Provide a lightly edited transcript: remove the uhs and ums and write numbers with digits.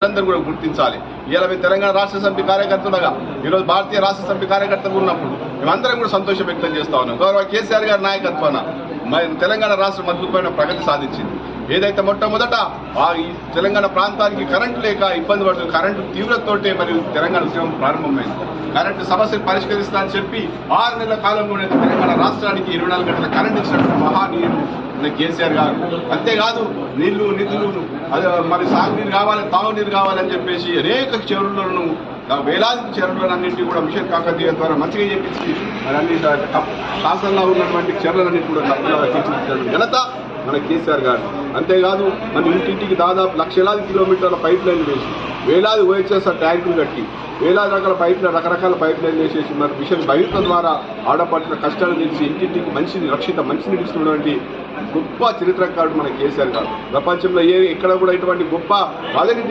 అందరూ కూడా గుర్తించాలి. ఇలా మేము తెలంగాణ రాష్ట్ర సమితి కార్యకర్తలుగా ఈరోజు భారతీయ రాష్ట్ర సమితి కార్యకర్తలు ఉన్నప్పుడు మేమందరం కూడా సంతోషం వ్యక్తం చేస్తా ఉన్నాం. గౌరవ కేసీఆర్ గారి నాయకత్వాన తెలంగాణ రాష్ట్రం అద్భుతమైన ప్రగతి సాధించింది. ఏదైతే మొట్టమొదట ఈ తెలంగాణ ప్రాంతానికి కరెంటు లేక ఇబ్బంది పడుతుంది, కరెంటు తీవ్రతతోటే మరియు తెలంగాణ ఉద్యమం ప్రారంభమైంది. కరెంటు సమస్యను పరిష్కరిస్తా అని చెప్పి 6 నెలల కాలంలోనే తెలంగాణ రాష్ట్రానికి 24 గంటల కరెంటు ఇచ్చినటువంటి మహానీయుడు కేసీఆర్ గారు. అంతేకాదు నిధులు అదే మరి సాగునీరు కావాలి, తాగునీరు కావాలని చెప్పేసి అనేక చెరువులను వేలాది చెరువులన్నింటినీ కూడా మిషన్ కాకతీయ ద్వారా మంచిగా చేపించి మరి అన్ని శాసనంలో ఉన్నటువంటి చెరువులన్నింటి కూడా తప్పుగా తీర్చిదిద్దిన ఘనత మన కేసీఆర్ గారు. అంతేకాదు మన ఇంటింటికి దాదాపు లక్షలాది కిలోమీటర్ల పైప్ లైన్లు వేసి వేలాది ఓహెచ్ఎస్ ట్యాంకులు కట్టి వేలాది రకరకాల పైప్ లైన్లు వేసేసి మరి మిషన్ బహిర్త ద్వారా ఆడపడిన కష్టాలు తెలిసి ఇంటింటికి రక్షిత మంచినీరు ఇస్తున్నటువంటి గొప్ప చరిత్రకారుడు మన కేసీఆర్ గారు. ప్రపంచంలో ఎక్కడ కూడా ఇటువంటి గొప్ప ప్రాధాన్యత